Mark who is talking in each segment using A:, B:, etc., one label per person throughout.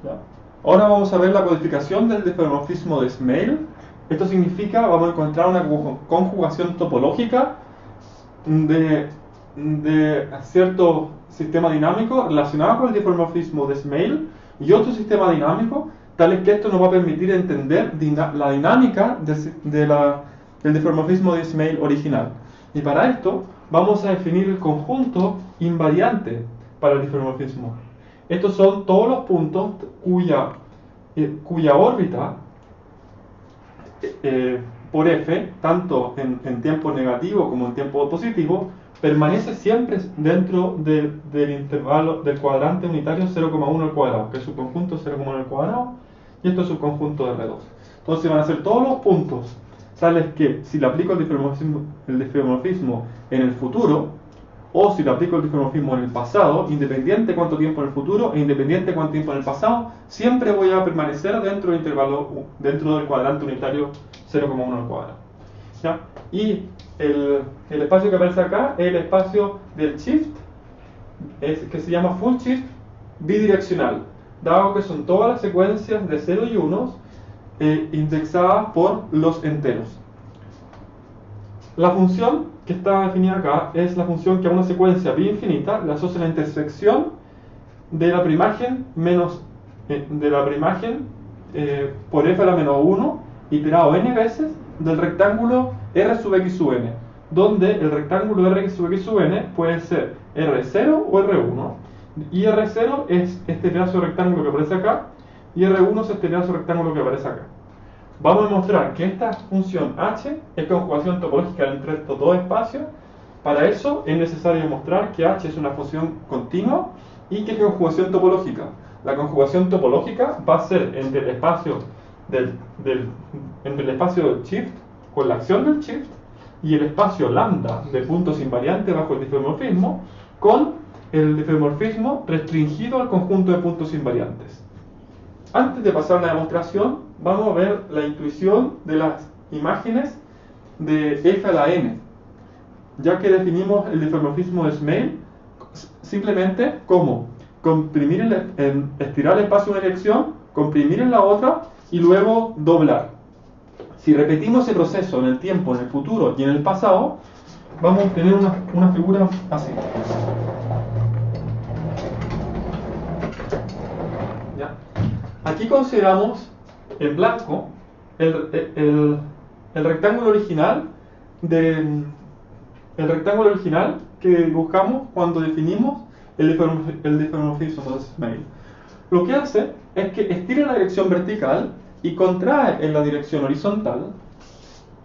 A: ¿Ya? Ahora vamos a ver la codificación del diffeomorfismo de Smale. Esto significa, vamos a encontrar una conjugación topológica de cierto sistema dinámico relacionado con el diffeomorfismo de Smale y otro sistema dinámico, tales que esto nos va a permitir entender la dinámica del diffeomorfismo de Smale original. Y para esto vamos a definir el conjunto invariante para el diffeomorfismo. Estos son todos los puntos cuya órbita por f, tanto en tiempo negativo como en tiempo positivo, permanece siempre dentro del intervalo del cuadrante unitario 0,1 al cuadrado, que es su conjunto 0,1 al cuadrado, y esto es su conjunto de R2. Entonces van a ser todos los puntos tales que, si le aplico el diffeomorfismo en el futuro, o si le aplico el diffeomorfismo en el pasado, independiente cuánto tiempo en el futuro e independiente cuánto tiempo en el pasado, siempre voy a permanecer dentro del intervalo, dentro del cuadrante unitario 0,1 al cuadrado. ¿Ya? Y el espacio que aparece acá es el espacio del shift, que se llama full shift bidireccional, dado que son todas las secuencias de 0 y 1 indexadas por los enteros. La función que está definida acá es la función que a una secuencia bi infinita le asocia la intersección de la primagen menos por f a la menos 1 iterado n veces del rectángulo r sub x sub n, donde el rectángulo r sub x sub n puede ser r0 o r1, y r0 es este pedazo de rectángulo que aparece acá y r1 es este pedazo de rectángulo que aparece acá. Vamos a demostrar que esta función h es conjugación topológica entre estos dos espacios. Para eso es necesario demostrar que h es una función continua y que es conjugación topológica. La conjugación topológica va a ser entre el espacio entre el espacio del shift con la acción del shift y el espacio lambda de puntos invariantes bajo el diffeomorfismo con el diffeomorfismo restringido al conjunto de puntos invariantes. Antes de pasar a la demostración, vamos a ver la intuición de las imágenes de f a la n, ya que definimos el diffeomorfismo de Smale simplemente como estirar el espacio de una dirección, comprimir en la otra y luego doblar. Si repetimos ese proceso en el tiempo, en el futuro y en el pasado, vamos a obtener una figura así. ¿Ya? Aquí consideramos en blanco el rectángulo original que buscamos cuando definimos el diffeomorfismo de Smale. Lo que hace es que estira en la dirección vertical y contrae en la dirección horizontal,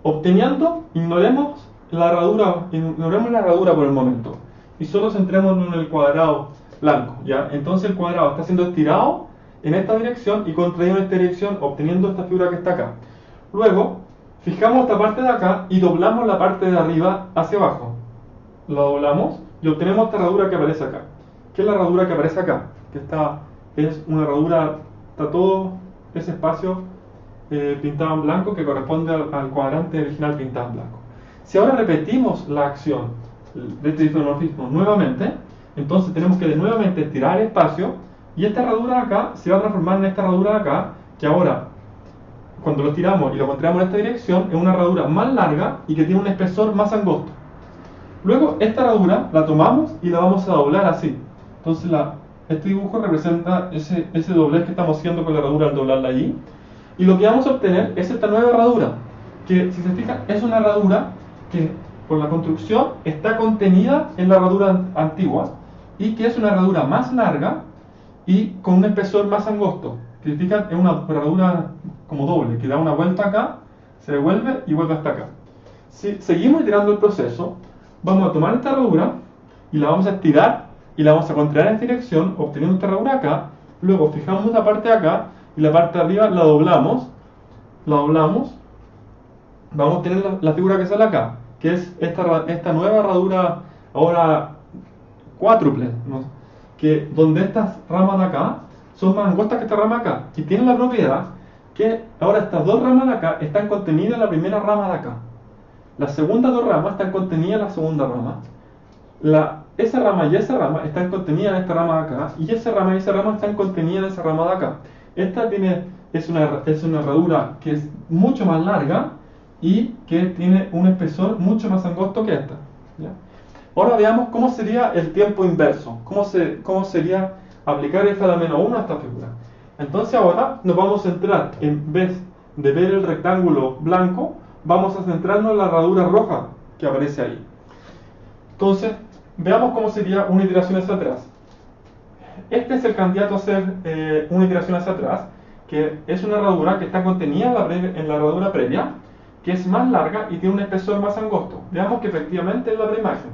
A: obteniendo, ignoremos la herradura por el momento y solo centrémonos en el cuadrado blanco, ¿ya? Entonces el cuadrado está siendo estirado en esta dirección y contraído en esta dirección, obteniendo esta figura que está acá. Luego, fijamos esta parte de acá y doblamos la parte de arriba hacia abajo. La doblamos y obtenemos esta herradura que aparece acá. ¿Qué es la herradura que aparece acá? Es una herradura, está todo ese espacio pintado en blanco que corresponde al cuadrante original pintado en blanco. Si ahora repetimos la acción de este diffeomorfismo nuevamente, entonces tenemos que nuevamente estirar el espacio y esta herradura de acá se va a transformar en esta herradura de acá, que ahora, cuando lo estiramos y lo contraemos en esta dirección, es una herradura más larga y que tiene un espesor más angosto. Luego esta herradura la tomamos y la vamos a doblar así. Entonces este dibujo representa ese doblez que estamos haciendo con la herradura al doblarla allí. Y lo que vamos a obtener es esta nueva herradura, que si se fijan es una herradura que por la construcción está contenida en la herradura antigua y que es una herradura más larga y con un espesor más angosto. Si se fijan es una herradura como doble, que da una vuelta acá, se devuelve y vuelve hasta acá. Si seguimos iterando el proceso, vamos a tomar esta herradura y la vamos a estirar y la vamos a contraer en esta dirección, obteniendo esta herradura acá. Luego fijamos la parte de acá y la parte de arriba la doblamos, vamos a tener la figura que sale acá, que es esta nueva herradura ahora cuádruple, ¿no? Que donde estas ramas de acá son más angostas que esta rama de acá, y tienen la propiedad que ahora estas dos ramas de acá están contenidas en la primera rama de acá. Las segundas dos ramas están contenidas en la segunda rama. esa rama y esa rama están contenidas en esta rama de acá, y esa rama y esa rama están contenidas en esa rama de acá. Esta es una herradura que es mucho más larga y que tiene un espesor mucho más angosto que esta. ¿Ya? Ahora veamos cómo sería el tiempo inverso, cómo sería aplicar f a la menos 1 a esta figura. Entonces ahora nos vamos a centrar, en vez de ver el rectángulo blanco, vamos a centrarnos en la herradura roja que aparece ahí. Entonces, veamos cómo sería una iteración hacia atrás. Este es el candidato a ser una iteración hacia atrás, que es una herradura que está contenida en la herradura previa, que es más larga y tiene un espesor más angosto. Veamos que efectivamente es la preimagen.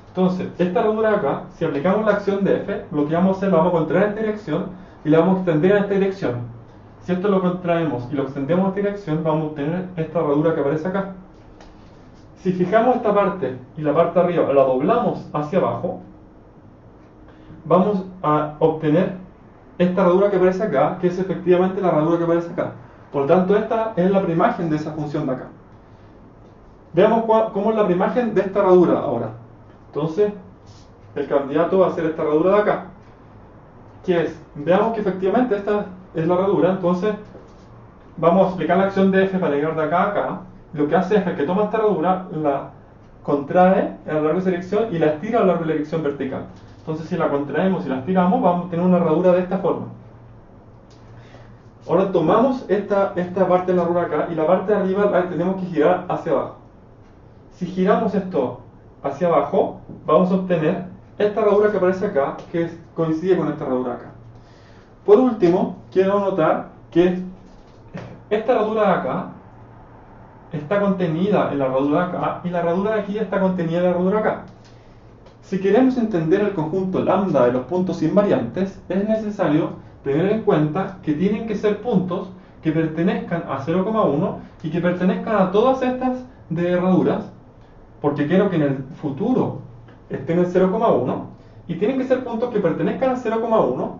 A: Entonces, esta herradura de acá, si aplicamos la acción de f, lo que vamos a hacer, lo vamos a contraer en esta dirección y la vamos a extender en esta dirección. Si esto lo contraemos y lo extendemos en esta dirección, vamos a obtener esta herradura que aparece acá. Si fijamos esta parte y la parte de arriba la doblamos hacia abajo, vamos a obtener esta herradura que aparece acá, que es efectivamente la herradura que aparece acá. Por lo tanto, esta es la preimagen de esa función de acá. Veamos cómo es la preimagen de esta herradura ahora. Entonces, el candidato va a ser esta herradura de acá, que es, veamos que efectivamente esta es la herradura, entonces vamos a explicar la acción de f para llegar de acá a acá. Lo que hace es que toma esta herradura, la contrae a lo largo de esa dirección y la estira a lo largo de la dirección vertical. Entonces, si la contraemos y la estiramos, vamos a tener una herradura de esta forma. Ahora tomamos esta parte de la herradura acá y la parte de arriba la tenemos que girar hacia abajo. Si giramos esto hacia abajo, vamos a obtener esta herradura que aparece acá, que coincide con esta herradura acá. Por último, quiero notar que esta herradura de acá está contenida en la herradura de acá y la herradura de aquí está contenida en la herradura de acá. Si queremos entender el conjunto lambda de los puntos invariantes, es necesario tener en cuenta que tienen que ser puntos que pertenezcan a 0,1 y que pertenezcan a todas estas de herraduras, porque quiero que en el futuro estén en 0,1, y tienen que ser puntos que pertenezcan a 0,1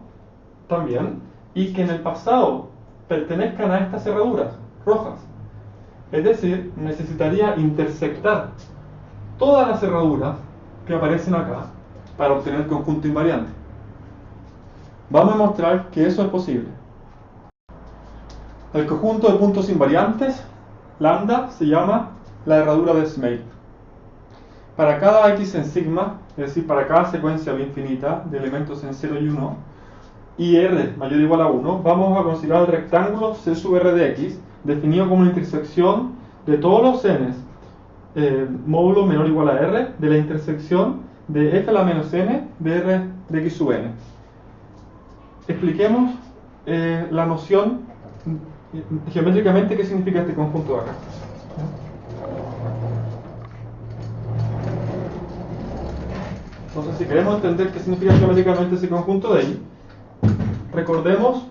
A: también, y que en el pasado pertenezcan a estas herraduras rojas. Es decir, necesitaría intersectar todas las herraduras que aparecen acá para obtener el conjunto invariante. Vamos a mostrar que eso es posible. El conjunto de puntos invariantes, lambda, se llama la herradura de Smale. Para cada x en sigma, es decir, para cada secuencia infinita de elementos en 0 y 1, y r mayor o igual a 1, vamos a considerar el rectángulo C sub r de x, definido como una intersección de todos los n's, módulo menor o igual a r, de la intersección de f a la menos n de r de x sub n. Expliquemos la noción geométricamente qué significa este conjunto de acá. Entonces, si queremos entender qué significa geométricamente ese conjunto de ahí, recordemos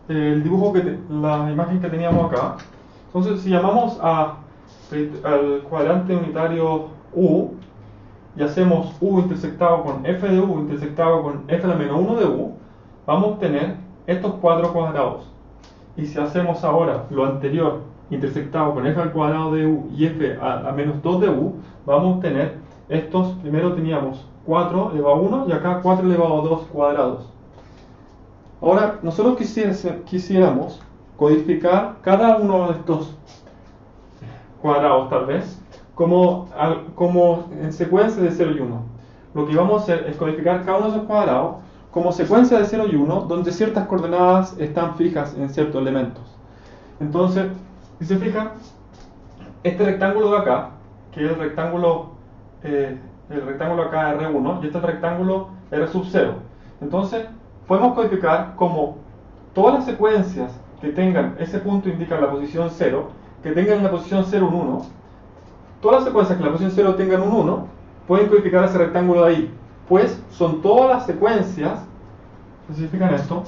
A: el dibujo, la imagen que teníamos acá. Entonces, si llamamos al cuadrante unitario U y hacemos U intersectado con f de U intersectado con f a la menos 1 de U, vamos a obtener estos cuatro cuadrados. Y si hacemos ahora lo anterior intersectado con f al cuadrado de U y f a la menos 2 de U, vamos a obtener estos. Primero teníamos 4 elevado a 1 y acá 4 elevado a 2 cuadrados. Ahora, nosotros quisiéramos codificar cada uno de estos cuadrados, tal vez, como en secuencia de 0 y 1. Lo que vamos a hacer es codificar cada uno de esos cuadrados como secuencia de 0 y 1, donde ciertas coordenadas están fijas en ciertos elementos. Entonces, si se fijan, este rectángulo de acá, que es el rectángulo acá R1, y este es el rectángulo R sub 0. Entonces, podemos codificar como todas las secuencias que tengan, ese punto indica la posición 0, que tengan en la posición 0 un 1, todas las secuencias que en la posición 0 tengan un 1, pueden codificar ese rectángulo de ahí, pues son todas las secuencias. Si se fijan esto,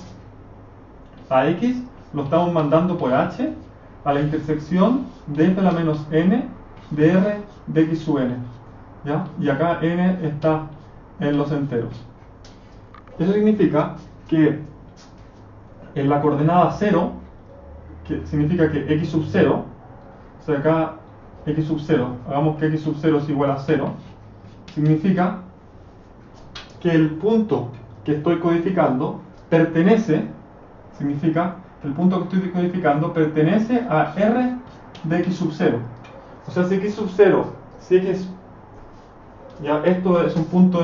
A: a x lo estamos mandando por h a la intersección de f a la menos n de r de x sub n, ¿ya? Y acá n está en los enteros. Eso significa que en la coordenada 0, que significa que x sub 0, o sea acá x sub 0, hagamos que x sub 0 es igual a 0, significa que el punto que estoy codificando pertenece, significa que el punto que estoy codificando pertenece a R de x sub 0. O sea, si x sub 0, si x, ya esto es un punto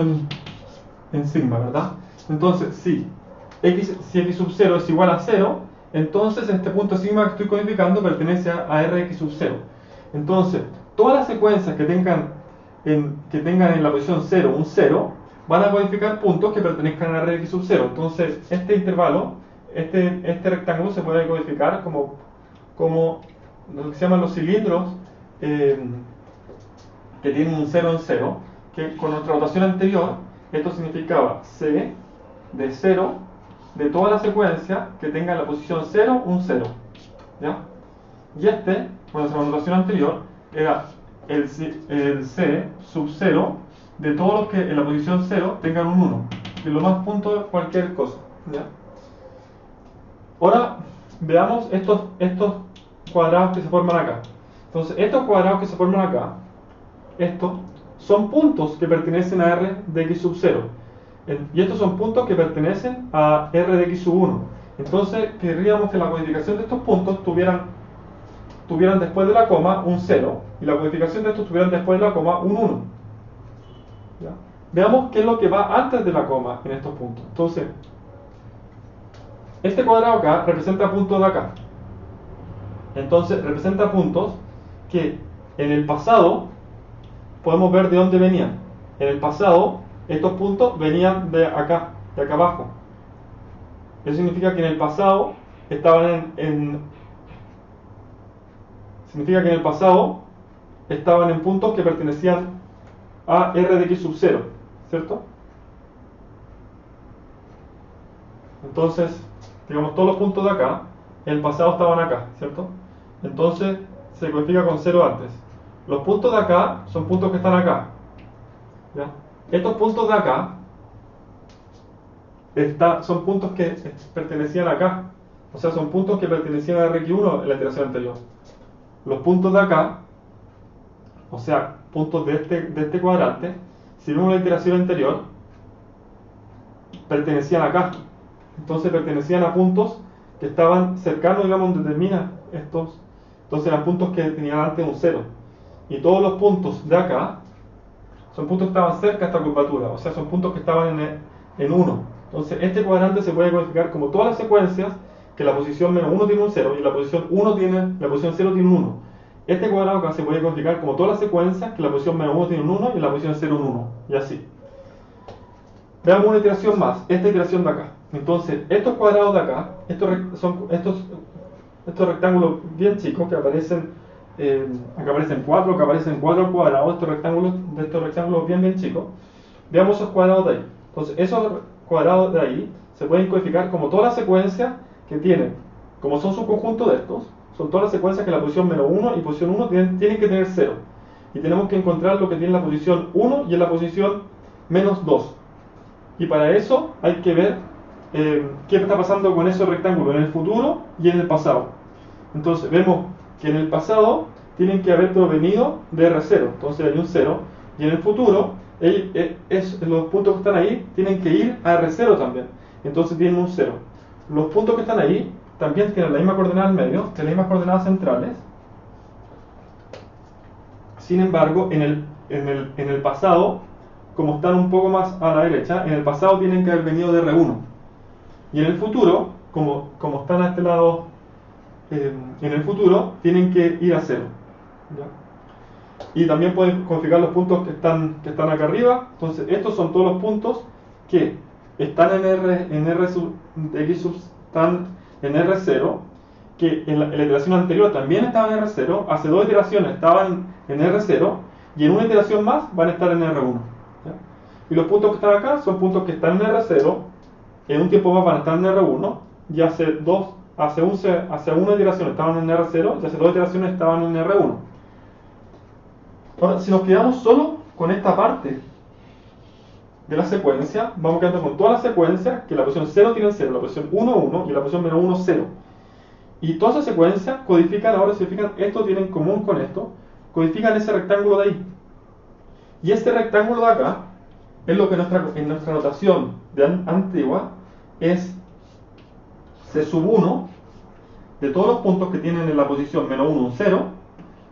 A: en sigma, ¿verdad? Entonces, si x sub 0 es igual a 0, entonces este punto sigma que estoy codificando pertenece a R de x sub 0. Entonces, todas las secuencias que tengan en la posición 0 un 0, van a codificar puntos que pertenezcan a R de x sub 0. Entonces, este intervalo, este rectángulo se puede codificar como lo que se llaman los cilindros que tienen un 0 en 0, que con nuestra notación anterior, esto significaba C de 0 de toda la secuencia que tenga en la posición 0 un 0. ¿Ya? Y con nuestra notación anterior, era el C sub 0 de todos los que en la posición 0 tengan un 1, que es lo más punto de cualquier cosa. ¿Ya? Ahora veamos estos cuadrados que se forman acá. Entonces, estos cuadrados que se forman acá, estos son puntos que pertenecen a R de x sub 0. Y estos son puntos que pertenecen a R de x sub 1. Entonces, querríamos que la codificación de estos puntos tuvieran después de la coma un 0, y la codificación de estos tuvieran después de la coma un 1. ¿Ya? Veamos qué es lo que va antes de la coma en estos puntos. Entonces, este cuadrado acá representa puntos de acá. Entonces, representa puntos que en el pasado podemos ver de dónde venían. En el pasado, estos puntos venían de acá abajo. Eso significa que en el pasado estaban en puntos que pertenecían a R de x sub 0, ¿cierto? Entonces, digamos, todos los puntos de acá, en el pasado estaban acá, ¿cierto? Entonces, se codifica con 0 antes. Los puntos de acá son puntos que están acá. ¿Ya? Estos puntos de acá son puntos que pertenecían acá. O sea, son puntos que pertenecían a RX1 en la iteración anterior. Los puntos de acá, o sea, puntos de este cuadrante, si vemos la iteración anterior, pertenecían acá. Entonces pertenecían a puntos que estaban cercanos, digamos, donde terminan estos. Entonces eran puntos que tenían antes un 0. Y todos los puntos de acá son puntos que estaban cerca de esta curvatura, o sea, son puntos que estaban en 1. Entonces este cuadrante se puede codificar como todas las secuencias que la posición menos 1 tiene un 0 y la posición 0 tiene un 1. Este cuadrado acá se puede codificar como todas las secuencias que la posición menos 1 tiene un 1 y la posición 0 un 1, y así. Veamos una iteración más, esta iteración de acá. Entonces, estos cuadrados de acá, estos rectángulos bien chicos que aparecen, acá aparecen 4, que aparecen 4 cuadrados, estos rectángulos bien chicos. Veamos esos cuadrados de ahí. Entonces, esos cuadrados de ahí se pueden codificar como todas las secuencias que tienen, como son subconjuntos de estos, son todas las secuencias que la posición menos 1 y posición 1 tienen que tener 0. Y tenemos que encontrar lo que tiene la posición 1 y en la posición menos 2. Y para eso hay que ver qué está pasando con esos rectángulos en el futuro y en el pasado. Entonces vemos que en el pasado tienen que haber provenido de R0, entonces hay un 0, y en el futuro los puntos que están ahí tienen que ir a R0 también, entonces tienen un 0. Los puntos que están ahí también tienen la misma coordenada al medio, tienen las mismas coordenadas centrales. Sin embargo, en el pasado, como están un poco más a la derecha, en el pasado tienen que haber venido de R1. Y en el futuro, como están a este lado, en el futuro, tienen que ir a 0. ¿Ya? Y también pueden configurar los puntos que están acá arriba. Entonces, estos son todos los puntos que están están en R0, que en la iteración anterior también estaban en R0, hace 2 iteraciones estaban en R0, y en una iteración más van a estar en R1. ¿Ya? Y los puntos que están acá son puntos que están en R0, en un tiempo más van a estar en R1, y hace una iteración estaban en R0, y hace 2 iteraciones estaban en R1. Ahora, si nos quedamos solo con esta parte de la secuencia, vamos quedando con todas las secuencias que la posición 0 tiene 0, la posición 1, 1 y la posición menos 1, 0. Y todas esas secuencias codifican, ahora si fijan, esto tiene en común con esto, codifican ese rectángulo de ahí. Y este rectángulo de acá es lo que en nuestra notación antigua es C sub 1 de todos los puntos que tienen en la posición menos 1 un 0,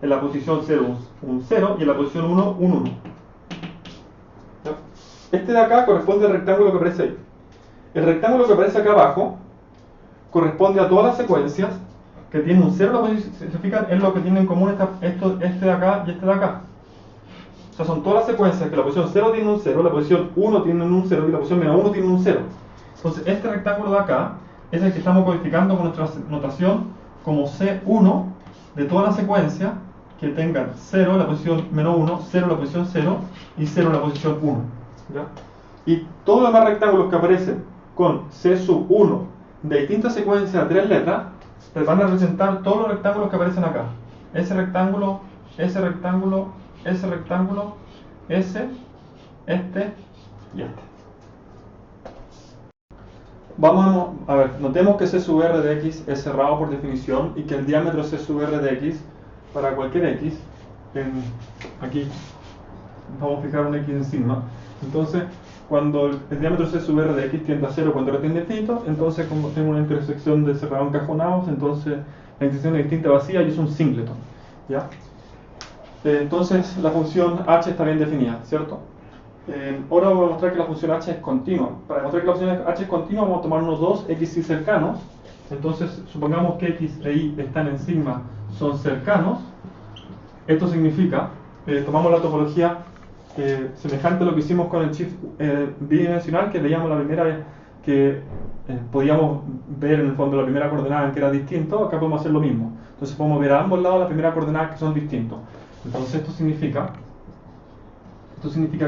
A: en la posición 0 un 0 y en la posición 1 un 1. Este de acá corresponde al rectángulo que aparece ahí. El rectángulo que aparece acá abajo corresponde a todas las secuencias que tienen un 0 en la posición. Si se fijan, es lo que tienen en común este de acá y este de acá. O sea, son todas las secuencias que la posición 0 tiene un 0, la posición 1 tiene un 0 y la posición menos 1 tiene un 0. Entonces, este rectángulo de acá es el que estamos codificando con nuestra notación como C1 de todas las secuencias que tengan 0 en la posición menos 1, 0 en la posición 0 y 0 en la posición 1. ¿Ya? Y todos los demás rectángulos que aparecen con C sub 1 de distintas secuencias de 3 letras, les van a representar todos los rectángulos que aparecen acá. Ese rectángulo, ese rectángulo, ese rectángulo, ese, este y este. Vamos a ver, notemos que C sub R de X es cerrado por definición y que el diámetro C sub R de X para cualquier X, aquí vamos a fijar un X encima, entonces cuando el diámetro C sub R de X tiende a 0 cuando R tiende a infinito, entonces como tengo una intersección de cerrado encajonados, entonces la intersección es distinta vacía y es un singleton, ¿ya? Entonces la función h está bien definida, ¿cierto? Ahora voy a mostrar que la función h es continua. Para demostrar que la función h es continua vamos a tomar unos dos x y cercanos. Entonces supongamos que x e y están en sigma, son cercanos. Esto significa, tomamos la topología semejante a lo que hicimos con el shift bidimensional, que veíamos la primera vez que podíamos ver en el fondo la primera coordenada en que era distinto. Acá podemos hacer lo mismo. Entonces podemos ver a ambos lados la primera coordenada que son distintos. Entonces esto significa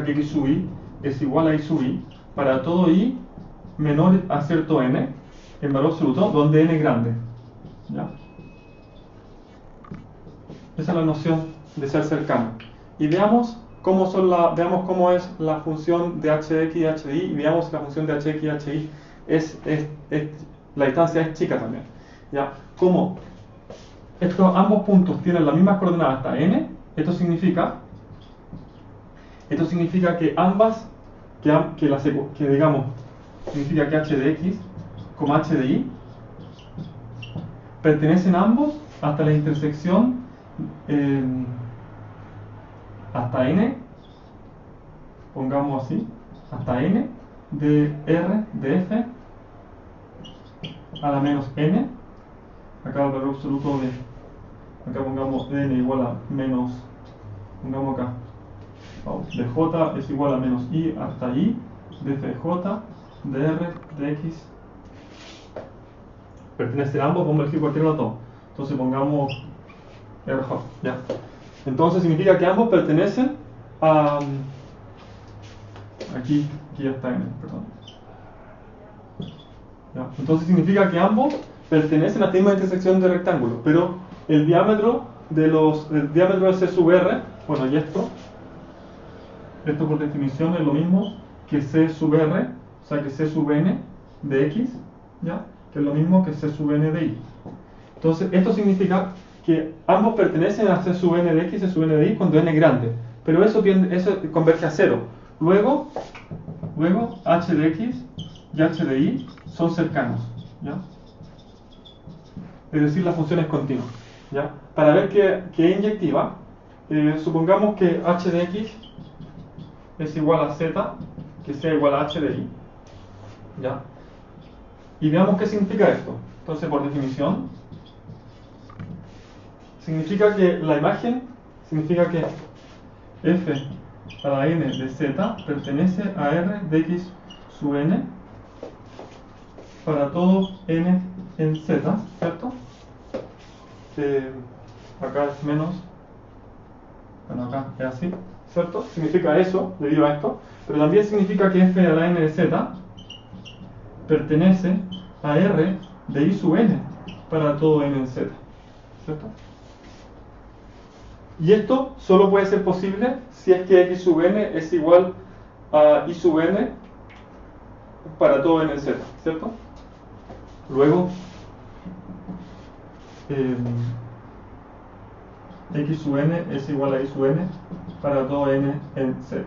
A: que x sub y es igual a y sub y para todo y menor a cierto n en valor absoluto, donde n es grande. ¿Ya? Esa es la noción de ser cercano. Y veamos cómo es la función de h de x y h de y, y veamos la función de h de x y h de y la distancia es chica también. ¿Ya? Como ambos puntos tienen las mismas coordenadas hasta n, esto significa que ambas, significa que h de x como h de y pertenecen ambos hasta la intersección hasta n, pongamos así, hasta n de r de f a la menos n, acá el valor absoluto acá pongamos n igual a menos, pongamos acá, de j es igual a menos i hasta i de f de j de r de x pertenecen a ambos, vamos a elegir cualquier dato. Entonces pongamos rj, ya. Entonces significa que ambos pertenecen a aquí ya está n, perdón. Ya. Entonces significa que ambos pertenecen a la misma intersección de rectángulos, pero el diámetro de C sub R, bueno, y esto por definición es lo mismo que C sub R, o sea que C sub n de x, ¿ya? Que es lo mismo que C sub n de y. Entonces esto significa que ambos pertenecen a C sub n de x y C sub n de y cuando n es grande, pero eso converge a 0. Luego h de x y h de y son cercanos, ¿ya? Es decir, la función es continua, ¿ya? Para ver que es inyectiva, supongamos que h de x es igual a z, que sea igual a h de y, ¿ya? Y veamos qué significa esto. Entonces, por definición, significa que la imagen significa que f a la n de z pertenece a r de x sub n para todo n en z, ¿cierto? Acá es menos, bueno, acá es así, ¿cierto? Significa eso, debido a esto, pero también significa que f a la n de z pertenece a r de y sub n para todo n en z, ¿cierto? Y esto solo puede ser posible si es que x sub n es igual a y sub n para todo n en z, ¿cierto? Luego, x sub n es igual a y sub n para todo n en z.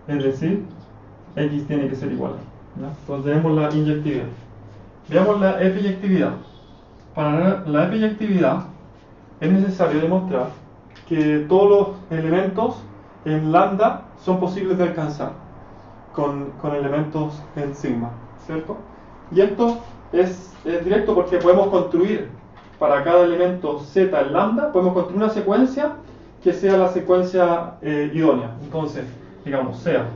A: Es decir, X tiene que ser igual. ¿Ya? Entonces tenemos la inyectividad. Veamos la efeyectividad. Para la efeyectividad es necesario demostrar que todos los elementos en lambda son posibles de alcanzar con elementos en sigma, ¿cierto? Y esto es directo porque podemos construir para cada elemento z en lambda, podemos construir una secuencia que sea la secuencia idónea. Entonces, digamos, sea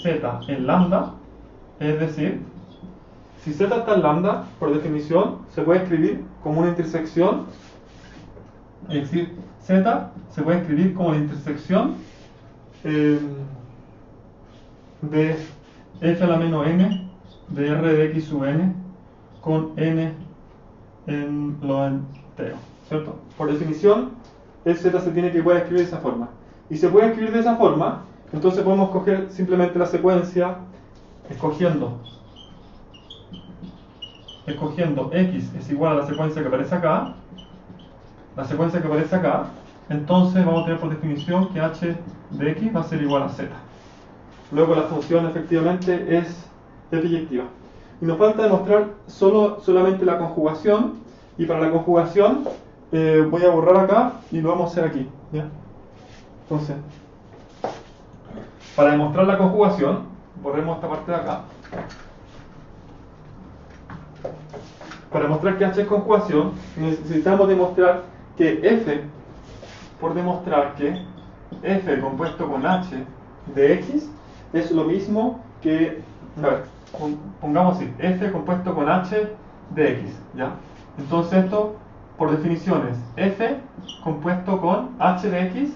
A: z en lambda, es decir, si z está en lambda, por definición, se puede escribir como una intersección, es decir, z se puede escribir como la intersección de f a la menos n de r de x sub n con n en lo entero, ¿cierto? Por definición, el z se tiene que poder escribir de esa forma. Y se puede escribir de esa forma, entonces podemos coger simplemente la secuencia escogiendo x es igual a la secuencia que aparece acá, entonces vamos a tener por definición que h de x va a ser igual a z. Luego la función efectivamente es efeyectiva. Y nos falta demostrar solamente la conjugación, y para la conjugación voy a borrar acá y lo vamos a hacer aquí, ¿ya? Entonces, para demostrar la conjugación, borremos esta parte de acá. Para demostrar que h es conjugación, necesitamos demostrar que f, por demostrar que f compuesto con h de x es lo mismo que, a ver, pongamos así, f compuesto con h de x, ¿ya? Entonces esto, por definición, es f compuesto con h de x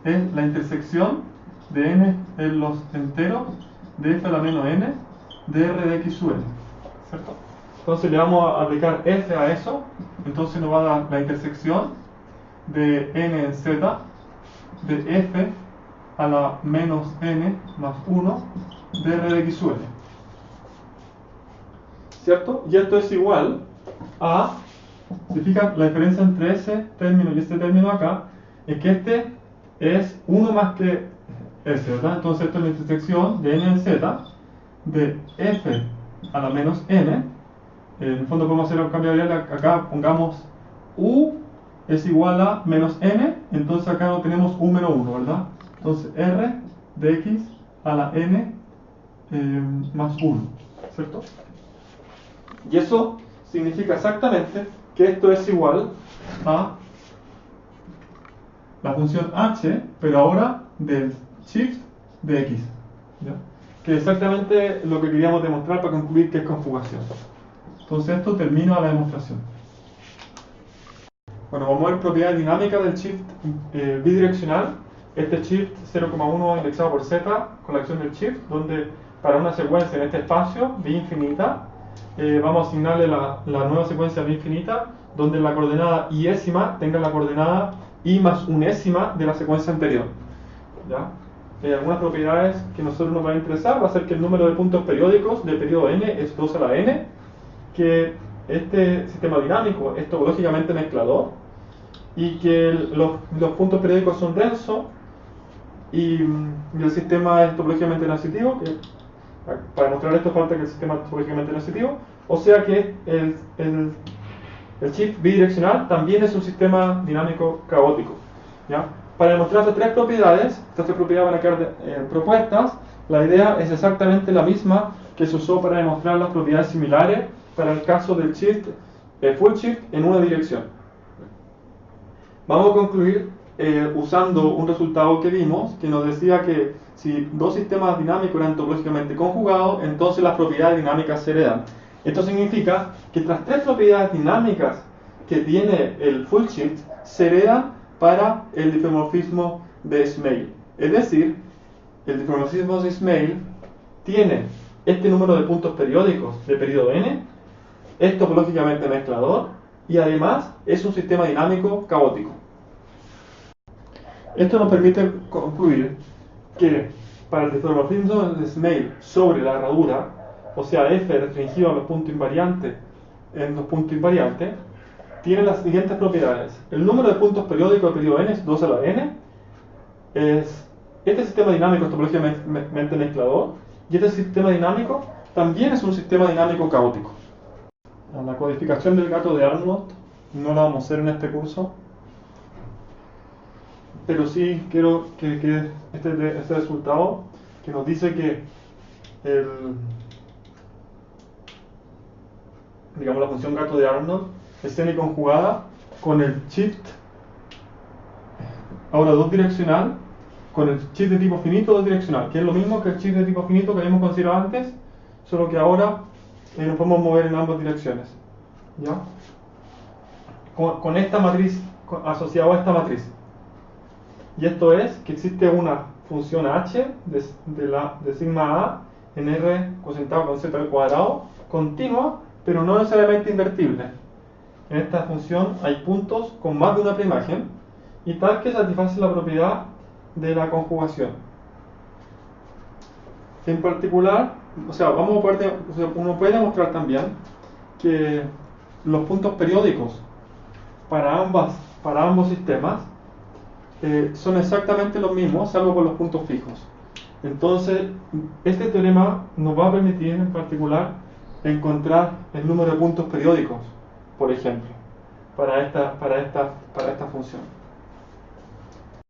A: es la intersección de n en los enteros de f a la menos n de r de x sub n, ¿cierto? Entonces le vamos a aplicar f a eso, entonces nos va a dar la intersección de n en z de f a la menos n más 1 de r de x sub n, ¿cierto? Y esto es igual a, ¿se fijan? La diferencia entre ese término y este término acá es que este es 1 más que ese, ¿verdad? Entonces esto es la intersección de n en z de f a la menos n. En el fondo podemos hacer un cambio de variable, acá pongamos u es igual a menos n, entonces acá no tenemos u menos 1, ¿verdad? Entonces r de x a la n más 1, ¿cierto? Y eso significa exactamente que esto es igual a la función h, pero ahora del shift de x, ¿ya? Que es exactamente lo que queríamos demostrar para concluir que es conjugación. Entonces esto termina la demostración. Bueno, vamos a ver propiedades dinámicas del shift bidireccional. Este shift 0,1 indexado por z con la acción del shift, donde para una secuencia en este espacio b infinita, vamos a asignarle la nueva secuencia b infinita, donde la coordenada iésima tenga la coordenada i más unésima de la secuencia anterior, ¿ya? Algunas propiedades que a nosotros nos van a interesar va a ser que el número de puntos periódicos del periodo n es 2 a la n, que este sistema dinámico es topológicamente mezclador y que los puntos periódicos son densos y el sistema es topológicamente transitivo, que para demostrar esto falta que el sistema es topológicamente transitivo, o sea que el shift bidireccional también es un sistema dinámico caótico, ¿ya? Para demostrar estas tres propiedades van a quedar propuestas. La idea es exactamente la misma que se usó para demostrar las propiedades similares para el caso del shift, full shift en una dirección. Vamos a concluir usando un resultado que vimos, que nos decía que si dos sistemas dinámicos eran topológicamente conjugados, entonces las propiedades dinámicas se heredan. Esto significa que las tres propiedades dinámicas que tiene el full shift se heredan para el difeomorfismo de Smale. Es decir, el difeomorfismo de Smale tiene este número de puntos periódicos de periodo n, es topológicamente mezclador y además es un sistema dinámico caótico. Esto nos permite concluir que para el difeomorfismo de Smale sobre la herradura, o sea f restringido a los puntos invariantes en los puntos invariantes, tiene las siguientes propiedades. El número de puntos periódicos de periodo n es 2 a la n. Este sistema dinámico es topológicamente mezclador Y este sistema dinámico también es un sistema dinámico caótico. La codificación del gato de Arnold no la vamos a hacer en este curso, pero sí quiero que quede este resultado que nos dice que digamos, la función gato de Arnold es semiconjugada con el shift, ahora dos direccional, con el shift de tipo finito dos direccional, que es lo mismo que el shift de tipo finito que habíamos considerado antes, solo que ahora nos podemos mover en ambas direcciones. ¿Ya? Con esta matriz, asociado a esta matriz. Y esto es que existe una función h de sigma a en r cosentado con z al cuadrado, continua, pero no necesariamente invertible. En esta función hay puntos con más de una preimagen y tal que satisface la propiedad de la conjugación. En particular, uno puede demostrar también que los puntos periódicos para ambos sistemas son exactamente los mismos, salvo por los puntos fijos. Entonces, este teorema nos va a permitir en particular encontrar el número de puntos periódicos, por ejemplo, para esta función.